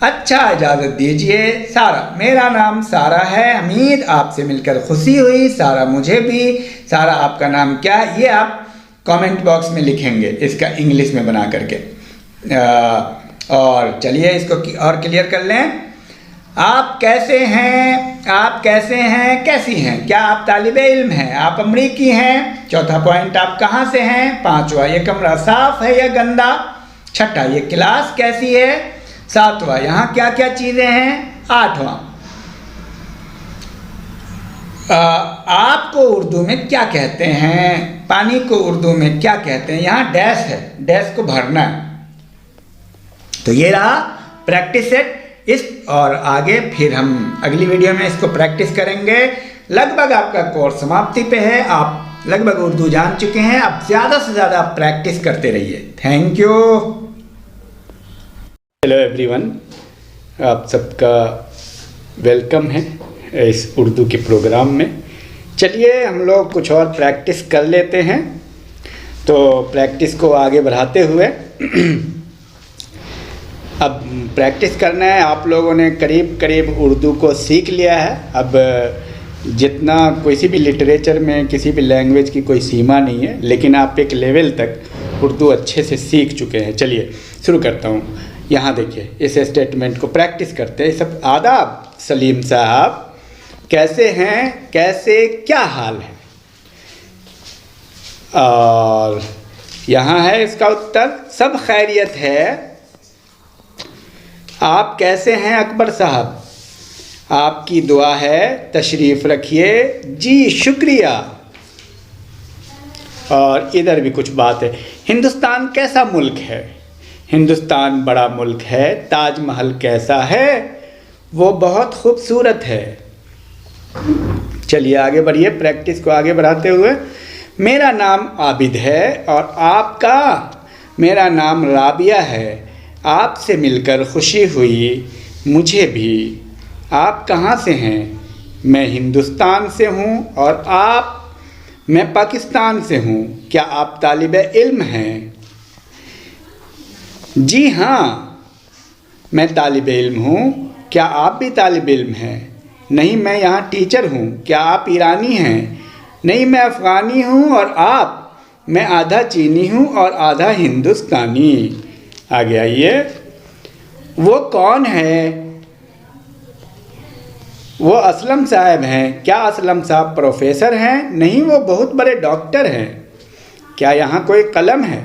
अच्छा इजाज़त दीजिए। सारा मेरा नाम सारा है। हमीद आपसे मिलकर खुशी हुई, सारा मुझे भी। सारा आपका नाम क्या है? ये आप कमेंट बॉक्स में लिखेंगे इसका इंग्लिश में बना करके। और चलिए इसको और क्लियर कर लें। आप कैसे हैं? आप कैसे हैं? कैसी हैं? क्या आप तालिबे इल्म हैं? आप अमरीकी हैं? चौथा पॉइंट, आप कहाँ से हैं? पांचवा, ये कमरा साफ है या गंदा? छठा, ये क्लास कैसी है? सातवां, यहाँ क्या क्या चीज़ें हैं? आठवां, आपको उर्दू में क्या कहते हैं? पानी को उर्दू में क्या कहते हैं? यहाँ डैश है, डैश को भरना है। तो ये रहा प्रैक्टिस सेट। इस और आगे फिर हम अगली वीडियो में इसको प्रैक्टिस करेंगे। लगभग आपका कोर्स समाप्ति पे है, आप लगभग उर्दू जान चुके हैं। अब ज़्यादा से ज़्यादा प्रैक्टिस करते रहिए। Thank you. हेलो एवरीवन, आप सबका वेलकम है इस उर्दू के प्रोग्राम में। चलिए हम लोग कुछ और प्रैक्टिस कर लेते हैं। तो प्रैक्टिस को आगे बढ़ाते हुए अब प्रैक्टिस करना है। आप लोगों ने करीब करीब उर्दू को सीख लिया है। अब जितना किसी भी लिटरेचर में किसी भी लैंग्वेज की कोई सीमा नहीं है, लेकिन आप एक लेवल तक उर्दू अच्छे से सीख चुके हैं। चलिए शुरू करता हूँ। यहाँ देखिए, इस स्टेटमेंट को प्रैक्टिस करते हैं। सब आदाब सलीम साहब, कैसे हैं? कैसे क्या हाल है? और यहाँ है इसका उत्तर, सब खैरियत है। आप कैसे हैं अकबर साहब? आपकी दुआ है, तशरीफ़ रखिए। जी शुक्रिया। और इधर भी कुछ बात है। हिंदुस्तान कैसा मुल्क है? हिंदुस्तान बड़ा मुल्क है। ताजमहल कैसा है? वो बहुत खूबसूरत है। चलिए आगे बढ़िए, प्रैक्टिस को आगे बढ़ाते हुए। मेरा नाम आबिद है और आपका? मेरा नाम राबिया है। आपसे मिलकर खुशी हुई, मुझे भी। आप कहाँ से हैं? मैं हिंदुस्तान से हूँ। और आप? मैं पाकिस्तान से हूँ। क्या आप तालिबे इल्म हैं? जी हाँ, मैं तालिबे इल्म हूँ। क्या आप भी तालिबे इल्म हैं? नहीं, मैं यहाँ टीचर हूँ। क्या आप ईरानी हैं? नहीं, मैं अफ़गानी हूँ। और आप? मैं आधा चीनी हूँ और आधा हिंदुस्तानी। आगे आइए। वो कौन है? वो असलम साहब हैं। क्या असलम साहब प्रोफेसर हैं? नहीं, वो बहुत बड़े डॉक्टर हैं। क्या यहाँ कोई कलम है?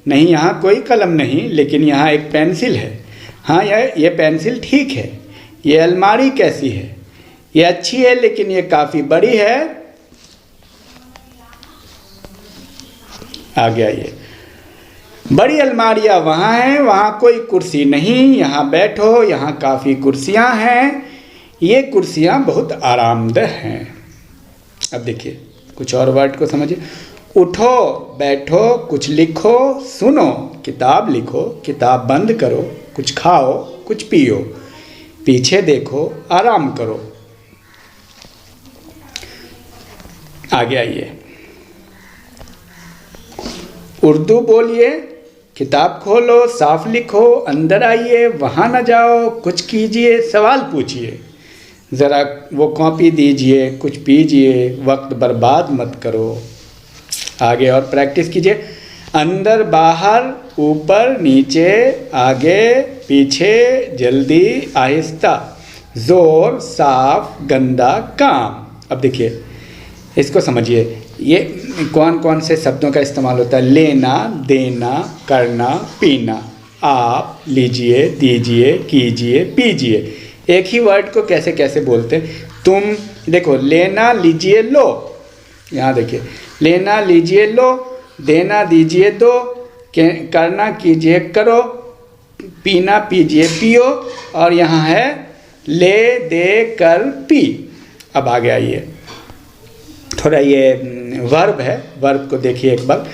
नहीं, यहाँ कोई कलम नहीं, लेकिन यहाँ एक पेंसिल है। हाँ, ये पेंसिल ठीक है। ये अलमारी कैसी है? ये अच्छी है, लेकिन ये काफ़ी बड़ी है। आगे आइए। बड़ी अलमारियाँ वहाँ हैं, वहाँ कोई कुर्सी नहीं। यहाँ बैठो, यहाँ काफ़ी कुर्सियाँ हैं। ये कुर्सियाँ बहुत आरामदेह हैं। अब देखिए कुछ और वर्ड को समझिए। उठो, बैठो, कुछ लिखो, सुनो, किताब लिखो, किताब बंद करो, कुछ खाओ, कुछ पियो, पीछे देखो, आराम करो। आगे आइए। उर्दू बोलिए, किताब खोलो, साफ लिखो, अंदर आइए, वहाँ न जाओ, कुछ कीजिए, सवाल पूछिए, ज़रा वो कॉपी दीजिए, कुछ पीजिए, वक्त बर्बाद मत करो। आगे और प्रैक्टिस कीजिए। अंदर बाहर, ऊपर नीचे, आगे पीछे, जल्दी, आहिस्ता, ज़ोर, साफ, गंदा, काम। अब देखिए इसको समझिए, ये कौन कौन से शब्दों का इस्तेमाल होता है। लेना, देना, करना, पीना। आप, लीजिए, दीजिए, कीजिए, पीजिए। एक ही वर्ड को कैसे कैसे बोलते हैं। तुम देखो, लेना, लीजिए, लो, यहाँ देखिए, लेना, लीजिए, लो, देना, दीजिए, दो, करना, कीजिए, करो, पीना, पीजिए, पियो, और यहाँ है ले, दे, कर, पी। अब आगे आइए, थोड़ा ये वर्ब है, वर्ब को देखिए एक बार।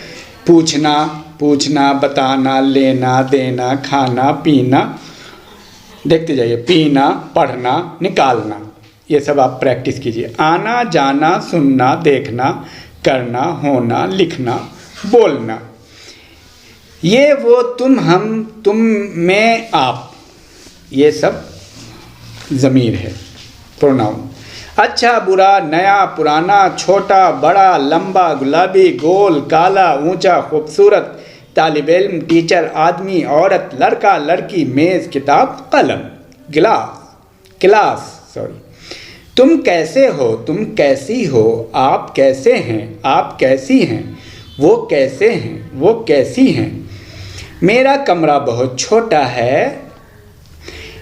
पूछना, पूछना, बताना, लेना, देना, खाना, पीना, देखते जाइए, पीना, पढ़ना, निकालना, ये सब आप प्रैक्टिस कीजिए। आना, जाना, सुनना, देखना, करना, होना, लिखना, बोलना। ये वो तुम, हम, तुम, मैं, आप, ये सब ज़मीर है, प्रोनाउन। अच्छा, बुरा, नया, पुराना, छोटा, बड़ा, लंबा, गुलाबी, गोल, काला, ऊंचा, खूबसूरत, तालिब इल्म, टीचर, आदमी, औरत, लड़का, लड़की, मेज़, किताब, कलम, क्लास, सॉरी। तुम कैसे हो, तुम कैसी हो, आप कैसे हैं, आप कैसी हैं, वो कैसे हैं, वो कैसी हैं। मेरा कमरा बहुत छोटा है,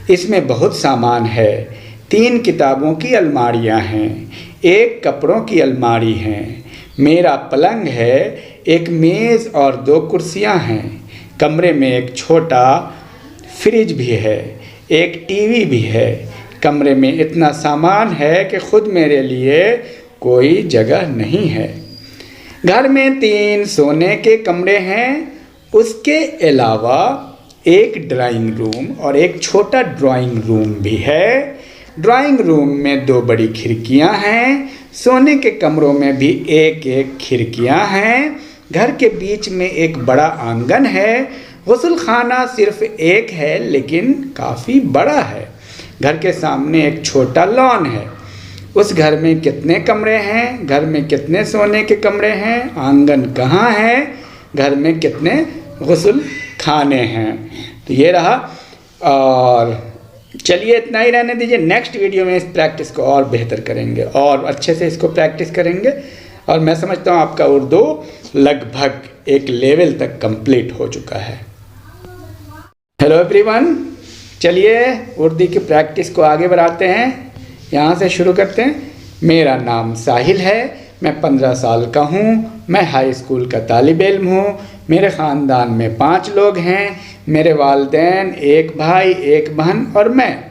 इसमें बहुत सामान है। 3 किताबों की अलमारियां हैं, 1 कपड़ों की अलमारी है। मेरा पलंग है, एक मेज़ और 2 कुर्सियां हैं। कमरे में एक छोटा फ्रिज भी है, एक टीवी भी है। कमरे में इतना सामान है कि खुद मेरे लिए कोई जगह नहीं है। घर में 3 सोने के कमरे हैं, उसके अलावा एक ड्राइंग रूम और एक छोटा ड्राइंग रूम भी है। ड्राइंग रूम में 2 बड़ी खिड़कियां हैं, सोने के कमरों में भी एक एक खिड़कियां हैं। घर के बीच में एक बड़ा आंगन है। गुस्ल खाना सिर्फ एक है लेकिन काफ़ी बड़ा है। घर के सामने एक छोटा लॉन है। उस घर में कितने कमरे हैं, घर में कितने सोने के कमरे हैं, आंगन कहाँ है, घर में कितने गुस्ल खाने हैं। तो ये रहा, और चलिए इतना ही रहने दीजिए। नेक्स्ट वीडियो में इस प्रैक्टिस को और बेहतर करेंगे और अच्छे से इसको प्रैक्टिस करेंगे। और मैं समझता हूँ आपका उर्दू लगभग एक लेवल तक कंप्लीट हो चुका है। हेलो एवरीवन, चलिए उर्दू की प्रैक्टिस को आगे बढ़ाते हैं। यहाँ से शुरू करते हैं। मेरा नाम साहिल है, मैं 15 साल का हूँ, मैं हाई स्कूल का तालिब इल्म हूँ। मेरे ख़ानदान में 5 लोग हैं, मेरे वालिदैन, 1 भाई, 1 बहन और मैं।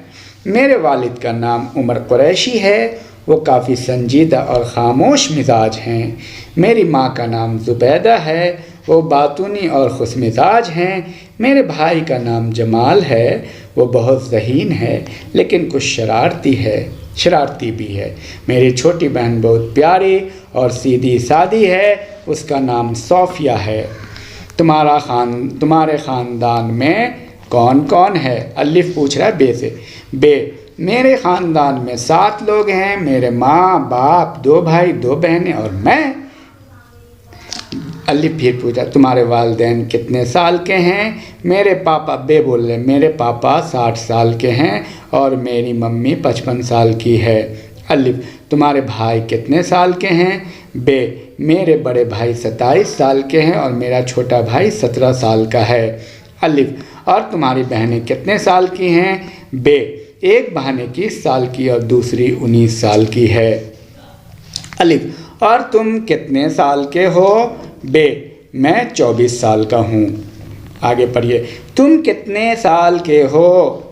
मेरे वालिद का नाम उमर कुरैशी है, वो काफ़ी संजीदा और ख़ामोश मिजाज हैं। मेरी माँ का नाम ज़ुबैदा है, वो बातूनी और खुश मिजाज हैं। मेरे भाई का नाम जमाल है, वो बहुत ज़हीन है लेकिन कुछ शरारती भी है। मेरी छोटी बहन बहुत प्यारी और सीधी सादी है, उसका नाम सोफिया है। तुम्हारे ख़ानदान में कौन कौन है? अलिफ पूछ रहा है बे से। बे, मेरे ख़ानदान में 7 लोग हैं, मेरे माँ बाप, 2 भाई 2 बहनें और मैं। अलिफ फिर पूछा तुम्हारे वालिदैन कितने साल के हैं? मेरे पापा, बे बोल रहे, मेरे पापा 60 साल के हैं और मेरी मम्मी 55 साल की है। अलिफ, तुम्हारे भाई कितने साल के हैं? बे, मेरे बड़े भाई 27 साल के हैं और मेरा छोटा भाई 17 साल का है। अलिफ, और तुम्हारी बहनें कितने साल की हैं? बे, एक बहन 21 साल की और दूसरी 19 साल की है। अलिफ, और तुम कितने साल के हो? बे, मैं 24 साल का हूँ। आगे पढ़िए। तुम कितने साल के हो?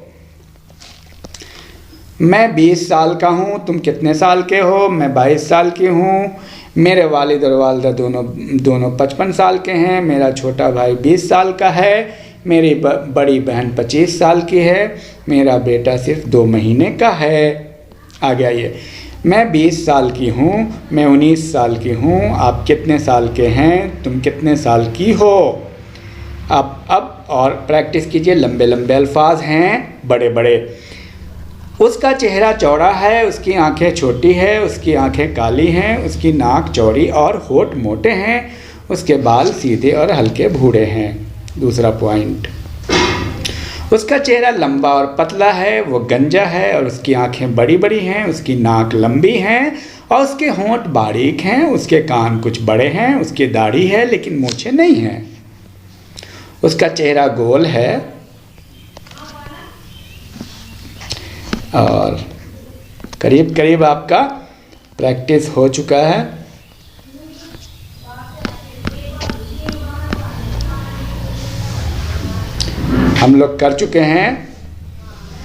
मैं 20 साल का हूँ। तुम कितने साल के हो? मैं 22 साल की हूँ। मेरे वालिद और वालिदा दोनों 55 साल के हैं। मेरा छोटा भाई 20 साल का है। मेरी बड़ी बहन 25 साल की है। मेरा बेटा सिर्फ 2 महीने का है। आगे आइए। मैं 20 साल की हूँ। मैं 19 साल की हूँ। आप कितने साल के हैं? तुम कितने साल की हो? अब और प्रैक्टिस कीजिए। लंबे लंबे अल्फाज हैं, बड़े बड़े। उसका चेहरा चौड़ा है, उसकी आंखें छोटी है, उसकी आंखें काली हैं, उसकी नाक चौड़ी और होठ मोटे हैं, उसके बाल सीधे और हल्के भूरे हैं। दूसरा पॉइंट, उसका चेहरा लंबा और पतला है, वो गंजा है और उसकी आंखें बड़ी बड़ी हैं, उसकी नाक लंबी हैं और उसके होंठ बारीक हैं, उसके कान कुछ बड़े हैं, उसकी दाढ़ी है लेकिन मूछें नहीं हैं, उसका चेहरा गोल है और करीब करीब आपका प्रैक्टिस हो चुका है। हम लोग कर चुके हैं।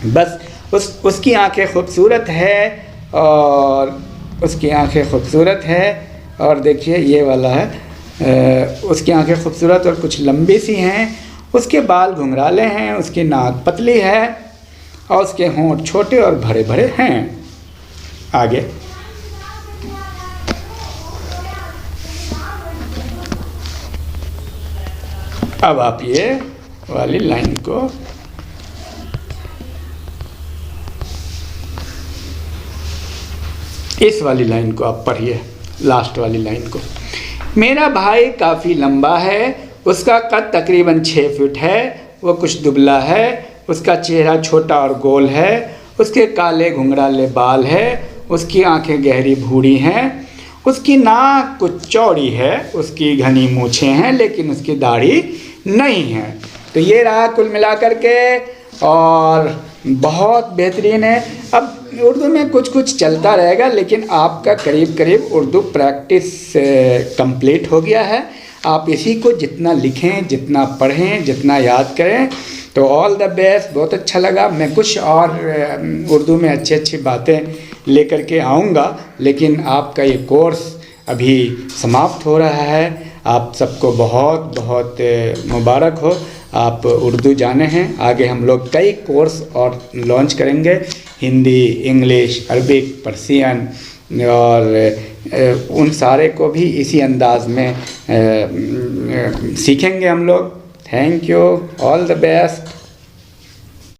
बस उसकी आंखें खूबसूरत है और उसकी आंखें खूबसूरत है और देखिए ये वाला है, उसकी आंखें खूबसूरत और कुछ लंबी सी हैं, उसके बाल घुंघराले हैं, उसकी नाक पतली है और उसके होंठ छोटे और भरे भरे हैं। आगे अब आप ये वाली लाइन को इस वाली लाइन को आप पढ़िए, लास्ट वाली लाइन को। मेरा भाई काफ़ी लंबा है, उसका कद तकरीबन 6 फीट है, वो कुछ दुबला है, उसका चेहरा छोटा और गोल है, उसके काले घुंघराले बाल है, उसकी आंखें गहरी भूरी हैं, उसकी नाक कुछ चौड़ी है, उसकी घनी मूछें हैं लेकिन उसकी दाढ़ी नहीं है। तो ये रहा कुल मिलाकर के और बहुत बेहतरीन है। अब उर्दू में कुछ कुछ चलता रहेगा लेकिन आपका करीब करीब उर्दू प्रैक्टिस कंप्लीट हो गया है। आप इसी को जितना लिखें, जितना पढ़ें, जितना याद करें तो ऑल द बेस्ट। बहुत अच्छा लगा। मैं कुछ और उर्दू में अच्छी अच्छी बातें लेकर के आऊँगा, लेकिन आपका ये कोर्स अभी समाप्त हो रहा है। आप सबको बहुत बहुत मुबारक हो, आप उर्दू जाने हैं। आगे हम लोग कई कोर्स और लॉन्च करेंगे, हिंदी, इंग्लिश, अरबिक, पर्सियन और उन सारे को भी इसी अंदाज में सीखेंगे हम लोग। Thank you, all the best.